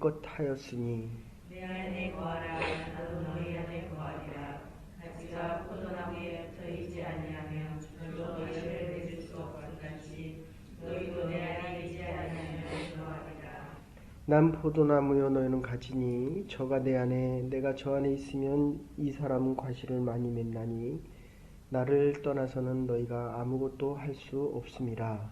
것 하였으니 내 안에 거하라. 나도 너희 안에 거하리라. 가지가 포도나무에 붙어 있지 아니하면 결코 열매를 맺을 수 없을 같이 너희도 내 안에 있지 아니하면 그러하리라. 난 포도나무요 너희는 가지니 저가 내 안에 내가 저 안에 있으면 이 사람은 과실을 많이 맺나니 나를 떠나서는 너희가 아무것도 할 수 없음이라.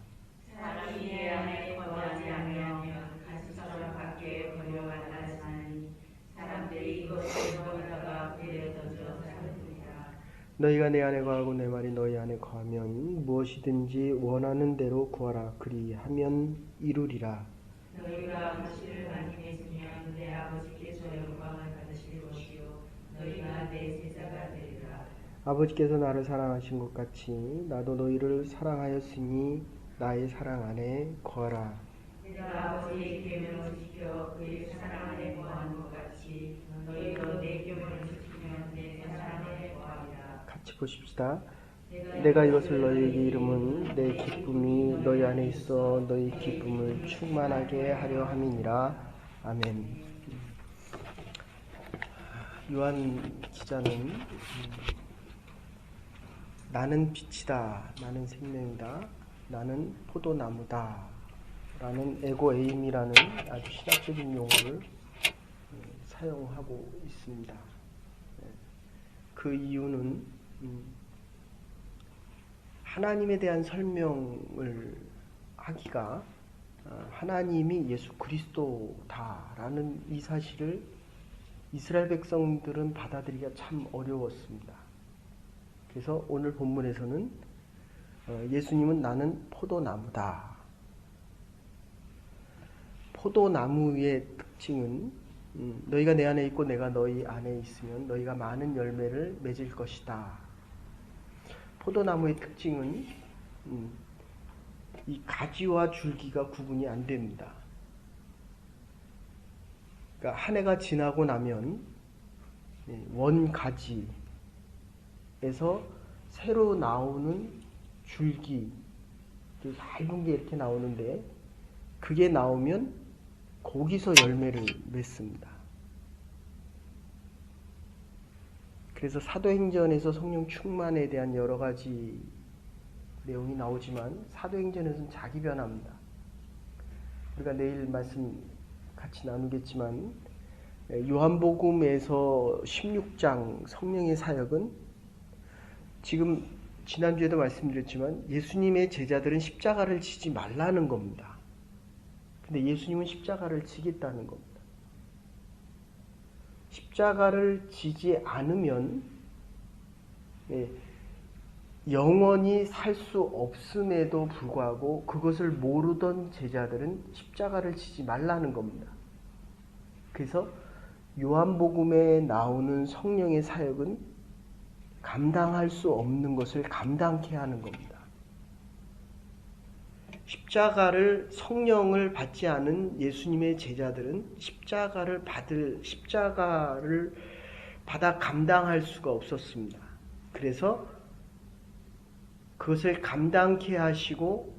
사람이 내 안에 거하지 아니하면 가시처럼 밖에 버려간다 하시나니 사람들이 이것을 먹다가 불에 던져 살리리라. 너희가 내 안에 거하고 내 말이 너희 안에 거하면 무엇이든지 원하는 대로 구하라. 그리하면 이루리라. 너희가 과실을 많이 맺으면 내 아버지께서 영광을 받으실 것이요 너희가 내 제자가 되리라. 아버지께서 나를 사랑하신 것 같이 나도 너희를 사랑하였으니 나의 사랑 안에 거하라. 내가 아버지의 계명을 지켜 그의 사랑 안에 거하는 것 같이 너희도 내 계명을 지키면 내 사랑 안에 거하리라. 같이 보십시다. 내가 이것을 너희에게 이름은 내 기쁨이 너희 안에 있어 너희 기쁨을 충만하게 하려 함이니라. 아멘. 요한 기자는 나는 빛이다, 나는 생명이다, 나는 포도나무다 라는 에고에임이라는 아주 신학적인 용어를 사용하고 있습니다. 그 이유는 하나님에 대한 설명을 하기가 하나님이 예수 그리스도다라는 이 사실을 이스라엘 백성들은 받아들이기가 참 어려웠습니다. 그래서 오늘 본문에서는 예수님은 나는 포도나무다. 포도나무의 특징은 너희가 내 안에 있고 내가 너희 안에 있으면 너희가 많은 열매를 맺을 것이다. 포도나무의 특징은 이 가지와 줄기가 구분이 안 됩니다. 그러니까 한 해가 지나고 나면 원가지에서 새로 나오는 줄기, 얇은 게 이렇게 나오는데 그게 나오면 거기서 열매를 맺습니다. 그래서 사도행전에서 성령 충만에 대한 여러 가지 내용이 나오지만 사도행전에서는 자기 변화입니다. 우리가 내일 말씀 같이 나누겠지만 요한복음에서 16장 성령의 사역은 지금 지난주에도 말씀드렸지만 예수님의 제자들은 십자가를 지지 말라는 겁니다. 근데 예수님은 십자가를 지겠다는 겁니다. 십자가를 지지 않으면 영원히 살 수 없음에도 불구하고 그것을 모르던 제자들은 십자가를 지지 말라는 겁니다. 그래서 요한복음에 나오는 성령의 사역은 감당할 수 없는 것을 감당케 하는 겁니다. 성령을 받지 않은 예수님의 제자들은 십자가를 받아 감당할 수가 없었습니다. 그래서 그것을 감당케 하시고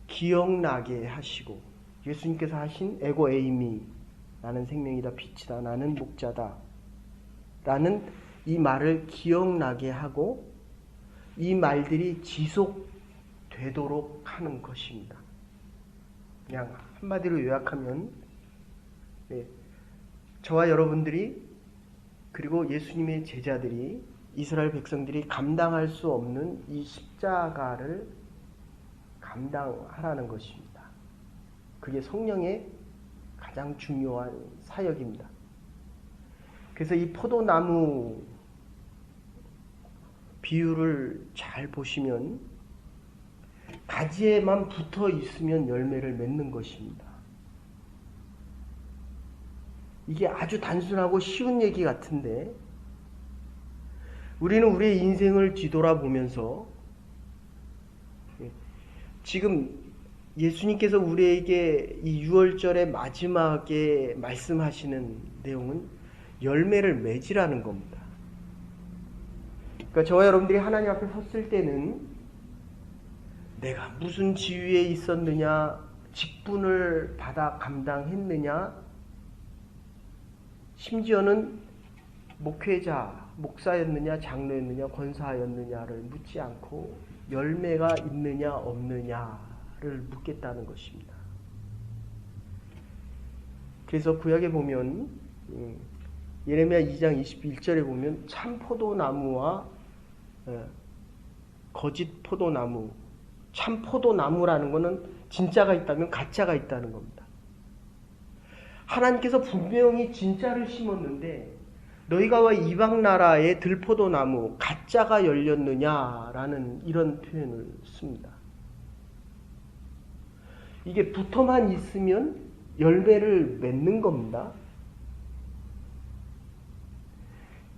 기억나게 하시고 예수님께서 하신 에고에이미 나는 생명이다 빛이다 나는 목자다 라는 이 말을 기억나게 하고 이 말들이 지속되도록 하는 것입니다. 그냥 한마디로 요약하면 저와 여러분들이 그리고 예수님의 제자들이 이스라엘 백성들이 감당할 수 없는 이 십자가를 감당하라는 것입니다. 그게 성령의 가장 중요한 사역입니다. 그래서 이 포도나무 비유를 잘 보시면 가지에만 붙어 있으면 열매를 맺는 것입니다. 이게 아주 단순하고 쉬운 얘기 같은데 우리는 우리의 인생을 뒤돌아보면서 지금 예수님께서 우리에게 이 6월절의 마지막에 말씀하시는 내용은 열매를 맺으라는 겁니다. 그러니까 저와 여러분들이 하나님 앞에 섰을 때는 내가 무슨 지위에 있었느냐, 직분을 받아 감당했느냐, 심지어는 목회자, 목사였느냐, 장로였느냐, 권사였느냐를 묻지 않고 열매가 있느냐 없느냐를 묻겠다는 것입니다. 그래서 구약에 보면 예레미야 2장 21절에 보면 참 포도나무와 거짓 포도나무, 참 포도나무라는 것은 진짜가 있다면 가짜가 있다는 겁니다. 하나님께서 분명히 진짜를 심었는데 너희가 왜 이방 나라의 들포도나무 가짜가 열렸느냐라는 이런 표현을 씁니다. 이게 붙어만 있으면 열매를 맺는 겁니다.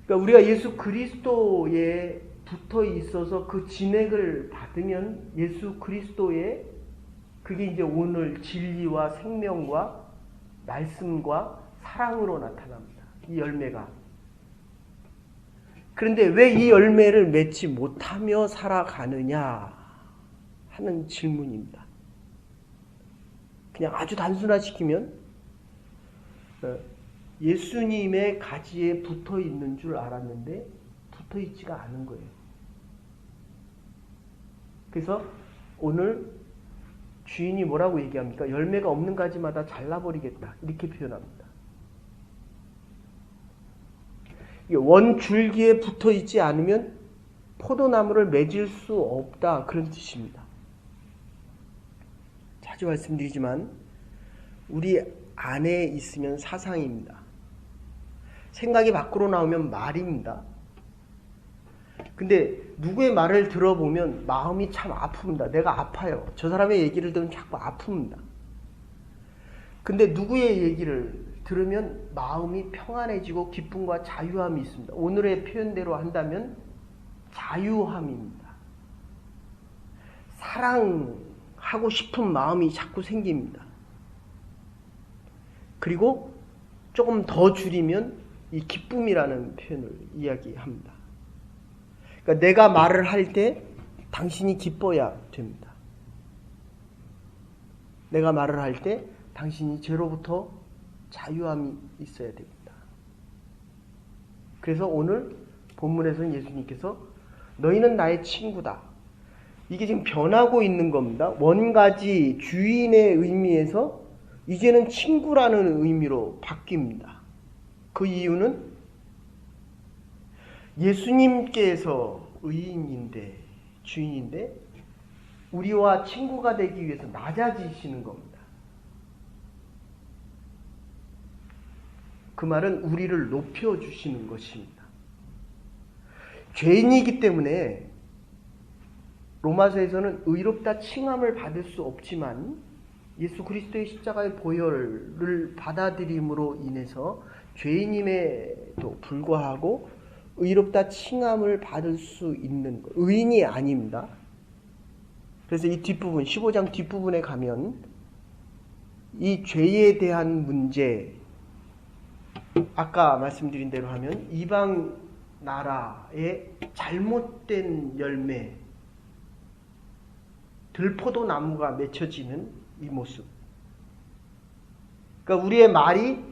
그러니까 우리가 예수 그리스도에 붙어 있어서 그 진액을 받으면 예수 그리스도의 그게 이제 오늘 진리와 생명과 말씀과 사랑으로 나타납니다. 이 열매가. 그런데 왜 이 열매를 맺지 못하며 살아가느냐 하는 질문입니다. 그냥 아주 단순화시키면 예수님의 가지에 붙어 있는 줄 알았는데 붙어 있지가 않은 거예요. 그래서 오늘 주인이 뭐라고 얘기합니까? 열매가 없는 가지마다 잘라버리겠다. 이렇게 표현합니다. 원 줄기에 붙어 있지 않으면 포도나무를 맺을 수 없다. 그런 뜻입니다. 자주 말씀드리지만 우리 안에 있으면 사상입니다. 생각이 밖으로 나오면 말입니다. 근데 누구의 말을 들어보면 마음이 참 아픕니다. 내가 아파요. 저 사람의 얘기를 들으면 자꾸 아픕니다. 근데 누구의 얘기를 들으면 마음이 평안해지고 기쁨과 자유함이 있습니다. 오늘의 표현대로 한다면 자유함입니다. 사랑하고 싶은 마음이 자꾸 생깁니다. 그리고 조금 더 줄이면 이 기쁨이라는 표현을 이야기합니다. 그러니까 내가 말을 할 때 당신이 기뻐야 됩니다. 내가 말을 할 때 당신이 죄로부터 자유함이 있어야 됩니다. 그래서 오늘 본문에서는 예수님께서 너희는 나의 친구다. 이게 지금 변하고 있는 겁니다. 원가지 주인의 의미에서 이제는 친구라는 의미로 바뀝니다. 그 이유는 예수님께서 의인인데 주인인데 우리와 친구가 되기 위해서 낮아지시는 겁니다. 그 말은 우리를 높여주시는 것입니다. 죄인이기 때문에 로마서에서는 의롭다 칭함을 받을 수 없지만 예수 그리스도의 십자가의 보혈을 받아들임으로 인해서 죄인임에도 불구하고 의롭다 칭함을 받을 수 있는 것. 의인이 아닙니다. 그래서 이 뒷부분 15장 뒷부분에 가면 이 죄에 대한 문제 아까 말씀드린 대로 하면 이방 나라의 잘못된 열매 들포도 나무가 맺혀지는 이 모습. 그러니까 우리의 말이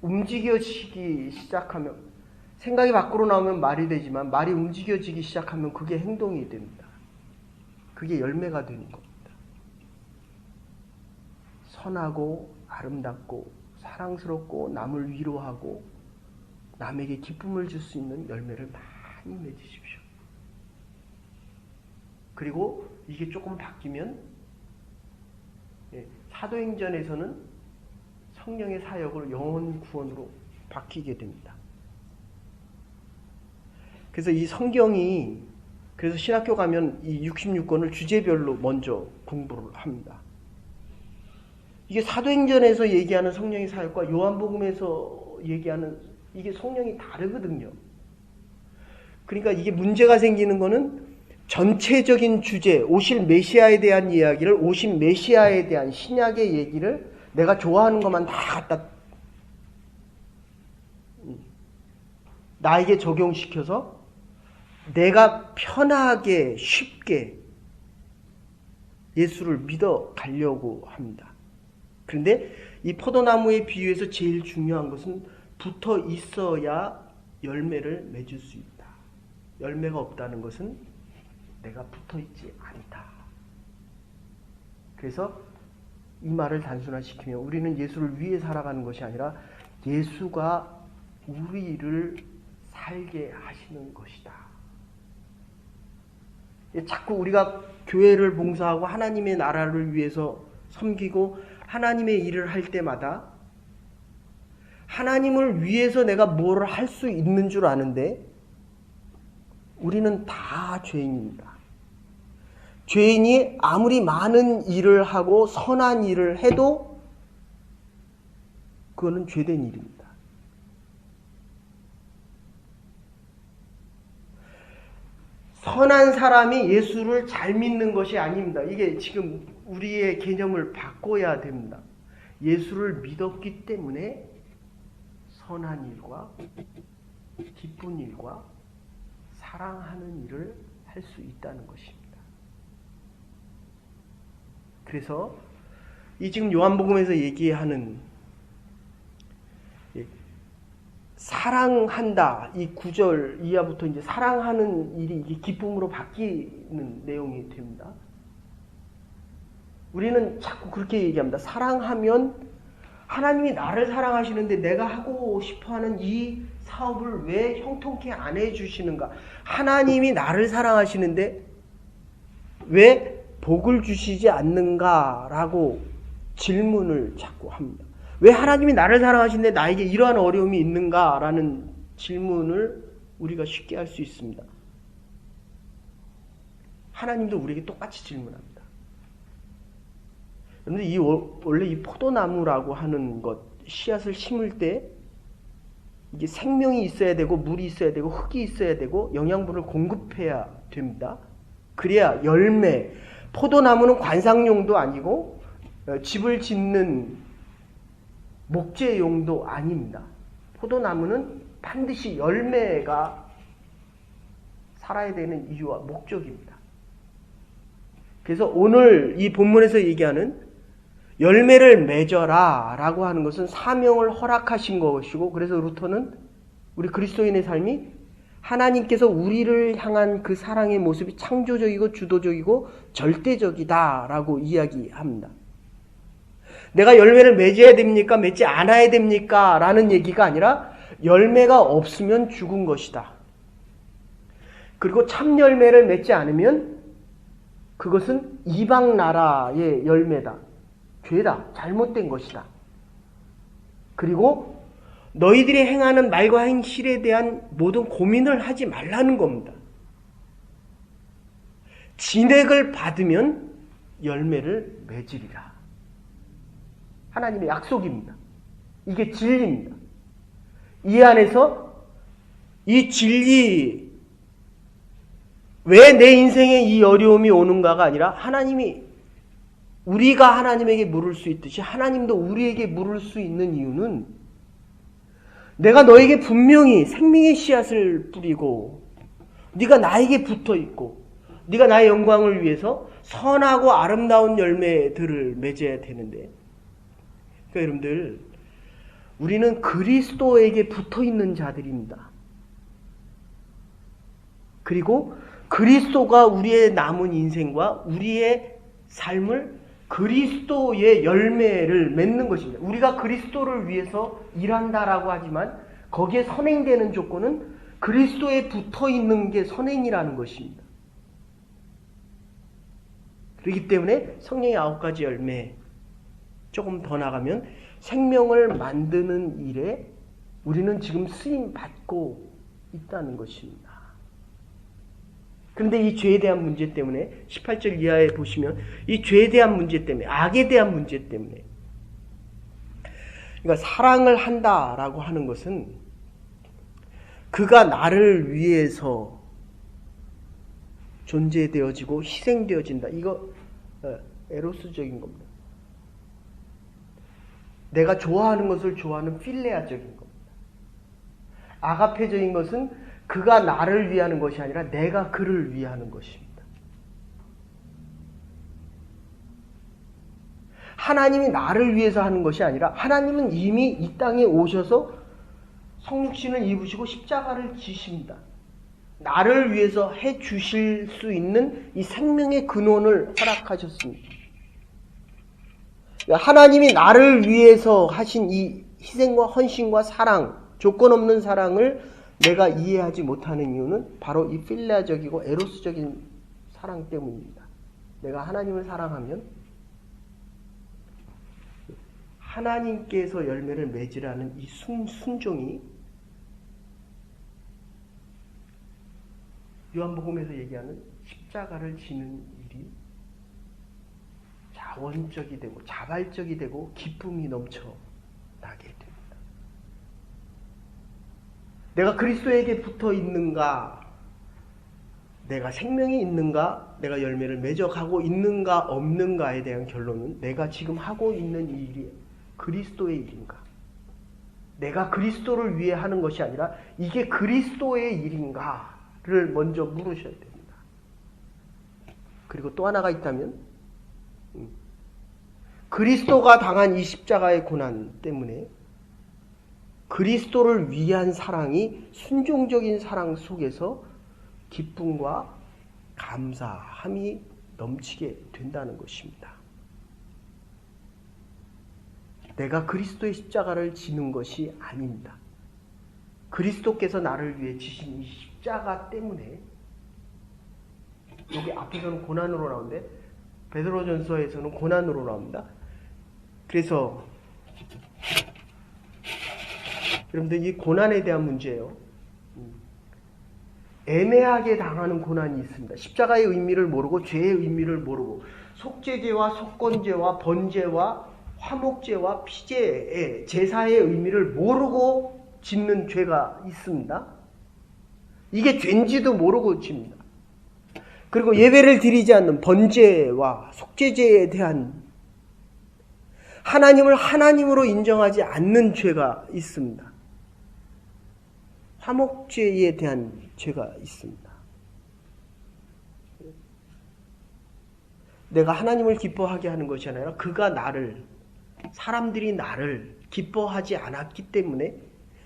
움직여지기 시작하면 생각이 밖으로 나오면 말이 되지만 말이 움직여지기 시작하면 그게 행동이 됩니다. 그게 열매가 되는 겁니다. 선하고 아름답고 사랑스럽고 남을 위로하고 남에게 기쁨을 줄 수 있는 열매를 많이 맺으십시오. 그리고 이게 조금 바뀌면 사도행전에서는 성령의 사역으로 영혼 구원으로 바뀌게 됩니다. 그래서 이 성경이 그래서 신학교 가면 이 66권을 주제별로 먼저 공부를 합니다. 이게 사도행전에서 얘기하는 성령의 사역과 요한복음에서 얘기하는 이게 성령이 다르거든요. 그러니까 이게 문제가 생기는 거는 전체적인 주제, 오실 메시아에 대한 이야기를 오신 메시아에 대한 신약의 얘기를 내가 좋아하는 것만 다 갖다 나에게 적용시켜서 내가 편하게 쉽게 예수를 믿어 가려고 합니다. 그런데 이 포도나무의 비유에서 제일 중요한 것은 붙어 있어야 열매를 맺을 수 있다. 열매가 없다는 것은 내가 붙어 있지 않다. 그래서 이 말을 단순화시키면 우리는 예수를 위해 살아가는 것이 아니라 예수가 우리를 살게 하시는 것이다. 자꾸 우리가 교회를 봉사하고 하나님의 나라를 위해서 섬기고 하나님의 일을 할 때마다 하나님을 위해서 내가 뭘 할 수 있는 줄 아는데 우리는 다 죄인입니다. 죄인이 아무리 많은 일을 하고 선한 일을 해도 그거는 죄된 일입니다. 선한 사람이 예수를 잘 믿는 것이 아닙니다. 이게 지금 우리의 개념을 바꿔야 됩니다. 예수를 믿었기 때문에 선한 일과 기쁜 일과 사랑하는 일을 할 수 있다는 것입니다. 그래서 이 지금 요한복음에서 얘기하는 사랑한다 이 9절 이하부터 이제 사랑하는 일이 이게 기쁨으로 바뀌는 내용이 됩니다. 우리는 자꾸 그렇게 얘기합니다. 사랑하면 하나님이 나를 사랑하시는데 내가 하고 싶어하는 이 사업을 왜 형통케 안 해주시는가? 하나님이 나를 사랑하시는데 왜 복을 주시지 않는가라고 질문을 자꾸 합니다. 왜 하나님이 나를 사랑하시는데 나에게 이러한 어려움이 있는가라는 질문을 우리가 쉽게 할 수 있습니다. 하나님도 우리에게 똑같이 질문합니다. 그런데 원래 이 포도나무라고 하는 것, 씨앗을 심을 때 이게 생명이 있어야 되고 물이 있어야 되고 흙이 있어야 되고 영양분을 공급해야 됩니다. 그래야 열매, 포도나무는 관상용도 아니고 집을 짓는 목재용도 아닙니다. 포도나무는 반드시 열매가 살아야 되는 이유와 목적입니다. 그래서 오늘 이 본문에서 얘기하는 열매를 맺어라 라고 하는 것은 사명을 허락하신 것이고, 그래서 루터는 우리 그리스도인의 삶이 하나님께서 우리를 향한 그 사랑의 모습이 창조적이고 주도적이고 절대적이다 라고 이야기합니다. 내가 열매를 맺어야 됩니까? 맺지 않아야 됩니까? 라는 얘기가 아니라 열매가 없으면 죽은 것이다. 그리고 참 열매를 맺지 않으면 그것은 이방 나라의 열매다. 죄다. 잘못된 것이다. 그리고 너희들이 행하는 말과 행실에 대한 모든 고민을 하지 말라는 겁니다. 진액을 받으면 열매를 맺으리라. 하나님의 약속입니다. 이게 진리입니다. 이 안에서 이 진리, 왜 내 인생에 이 어려움이 오는가가 아니라 하나님이 우리가 하나님에게 물을 수 있듯이 하나님도 우리에게 물을 수 있는 이유는 내가 너에게 분명히 생명의 씨앗을 뿌리고 네가 나에게 붙어 있고 네가 나의 영광을 위해서 선하고 아름다운 열매들을 맺어야 되는데, 그러니까 여러분들 우리는 그리스도에게 붙어 있는 자들입니다. 그리고 그리스도가 우리의 남은 인생과 우리의 삶을 그리스도의 열매를 맺는 것입니다. 우리가 그리스도를 위해서 일한다라고 하지만 거기에 선행되는 조건은 그리스도에 붙어 있는 게 선행이라는 것입니다. 그렇기 때문에 성령의 9가지 열매, 조금 더 나가면 생명을 만드는 일에 우리는 지금 쓰임 받고 있다는 것입니다. 그런데 이 죄에 대한 문제 때문에 18절 이하에 보시면 이 죄에 대한 문제 때문에, 악에 대한 문제 때문에, 그러니까 사랑을 한다라고 하는 것은 그가 나를 위해서 존재되어지고 희생되어진다. 이거 에로스적인 겁니다. 내가 좋아하는 것을 좋아하는 필레아적인 겁니다. 아가페적인 것은 그가 나를 위하는 것이 아니라 내가 그를 위하는 것입니다. 하나님이 나를 위해서 하는 것이 아니라 하나님은 이미 이 땅에 오셔서 성육신을 입으시고 십자가를 지십니다. 나를 위해서 해 주실 수 있는 이 생명의 근원을 허락하셨습니다. 하나님이 나를 위해서 하신 이 희생과 헌신과 사랑, 조건 없는 사랑을 내가 이해하지 못하는 이유는 바로 이 필레아적이고 에로스적인 사랑 때문입니다. 내가 하나님을 사랑하면 하나님께서 열매를 맺으라는 이 순종이 요한복음에서 얘기하는 십자가를 지는 일이 자원적이 되고 자발적이 되고 기쁨이 넘쳐나게 됩니다. 내가 그리스도에게 붙어 있는가, 내가 생명이 있는가, 내가 열매를 맺어가고 있는가 없는가에 대한 결론은 내가 지금 하고 있는 이 일이 그리스도의 일인가, 내가 그리스도를 위해 하는 것이 아니라 이게 그리스도의 일인가를 먼저 물으셔야 됩니다. 그리고 또 하나가 있다면 그리스도가 당한 이 십자가의 고난 때문에 그리스도를 위한 사랑이 순종적인 사랑 속에서 기쁨과 감사함이 넘치게 된다는 것입니다. 내가 그리스도의 십자가를 지는 것이 아닙니다. 그리스도께서 나를 위해 지신 이 십자가 때문에, 여기 앞에서는 고난으로 나오는데 베드로전서에서는 고난으로 나옵니다. 그래서 여러분들 이 고난에 대한 문제예요. 애매하게 당하는 고난이 있습니다. 십자가의 의미를 모르고 죄의 의미를 모르고 속죄죄와 속건죄와 번죄와 화목죄와 피죄의 제사의 의미를 모르고 짓는 죄가 있습니다. 이게 죄인지도 모르고 짓니다. 그리고 예배를 드리지 않는 번죄와 속죄죄에 대한 하나님을 하나님으로 인정하지 않는 죄가 있습니다. 화목죄에 대한 죄가 있습니다. 내가 하나님을 기뻐하게 하는 것이 아니라 그가 나를, 사람들이 나를 기뻐하지 않았기 때문에,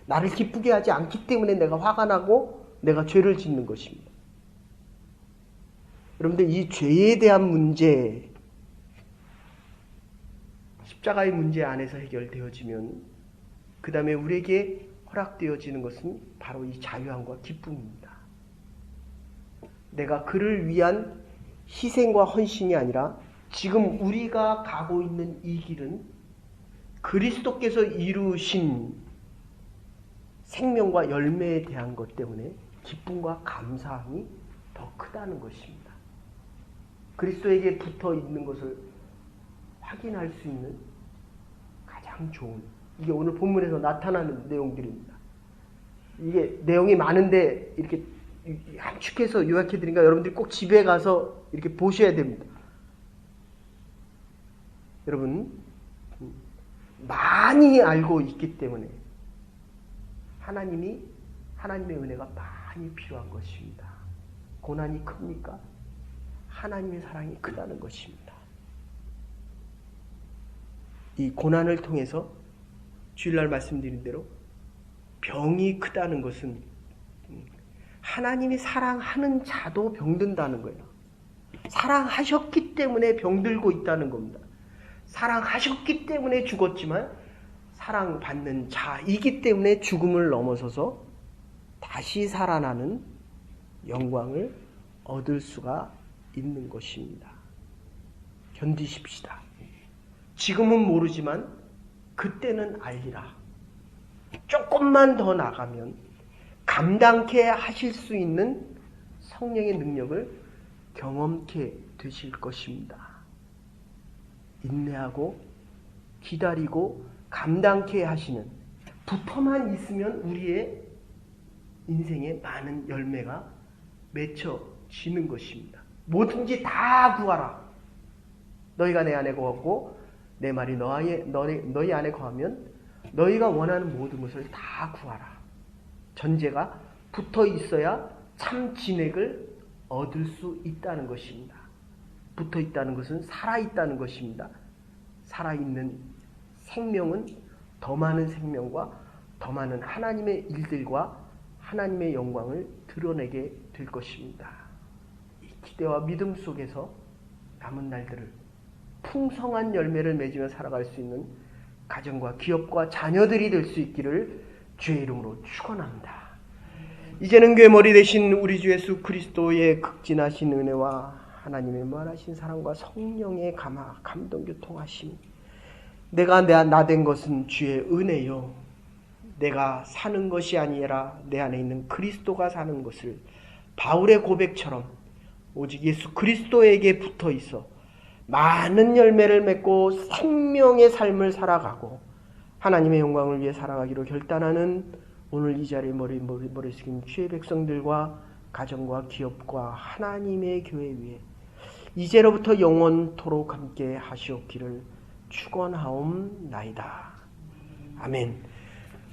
나를 기쁘게 하지 않기 때문에 내가 화가 나고 내가 죄를 짓는 것입니다. 여러분들 이 죄에 대한 문제, 십자가의 문제 안에서 해결되어지면 그 다음에 우리에게 허락되어지는 것은 바로 이 자유함과 기쁨입니다. 내가 그를 위한 희생과 헌신이 아니라 지금 우리가 가고 있는 이 길은 그리스도께서 이루신 생명과 열매에 대한 것 때문에 기쁨과 감사함이 더 크다는 것입니다. 그리스도에게 붙어 있는 것을 확인할 수 있는 가장 좋은, 이게 오늘 본문에서 나타나는 내용들입니다. 이게 내용이 많은데 이렇게 함축해서 요약해드리니까 여러분들이 꼭 집에 가서 이렇게 보셔야 됩니다. 여러분, 많이 알고 있기 때문에 하나님의 은혜가 많이 필요한 것입니다. 고난이 큽니까? 하나님의 사랑이 크다는 것입니다. 이 고난을 통해서 주일날 말씀드린 대로 병이 크다는 것은 하나님이 사랑하는 자도 병든다는 거예요. 사랑하셨기 때문에 병들고 있다는 겁니다. 사랑하셨기 때문에 죽었지만 사랑받는 자이기 때문에 죽음을 넘어서서 다시 살아나는 영광을 얻을 수가 있는 것입니다. 견디십시다. 지금은 모르지만 그때는 알리라. 조금만 더 나가면 감당케 하실 수 있는 성령의 능력을 경험케 되실 것입니다. 인내하고 기다리고 감당케 하시는, 붙어만 있으면 우리의 인생에 많은 열매가 맺혀지는 것입니다. 뭐든지 다 구하라. 너희가 내 안에 거하고 내 말이 너희 안에 거하면 너희가 원하는 모든 것을 다 구하라. 전제가 붙어 있어야 참 진액을 얻을 수 있다는 것입니다. 붙어 있다는 것은 살아있다는 것입니다. 살아있는 생명은 더 많은 생명과 더 많은 하나님의 일들과 하나님의 영광을 드러내게 될 것입니다. 이 기대와 믿음 속에서 남은 날들을 풍성한 열매를 맺으며 살아갈 수 있는 가정과 기업과 자녀들이 될 수 있기를 주의 이름으로 축원합니다. 이제는 괴머리 되신 우리 주 예수 그리스도의 극진하신 은혜와 하나님의 무한하신 사랑과 성령의 감동 교통하심, 내가 나 된 것은 주의 은혜요, 내가 사는 것이 아니라 내 안에 있는 그리스도가 사는 것을 바울의 고백처럼 오직 예수 그리스도에게 붙어 있어 많은 열매를 맺고 생명의 삶을 살아가고 하나님의 영광을 위해 살아가기로 결단하는 오늘 이 자리에 머리 숙인 주의 백성들과 가정과 기업과 하나님의 교회 위에 이제로부터 영원토록 함께 하시옵기를 축원하옵나이다. 아멘.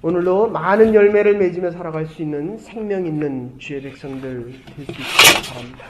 오늘도 많은 열매를 맺으며 살아갈 수 있는 생명 있는 주의 백성들 될 수 있기를 바랍니다.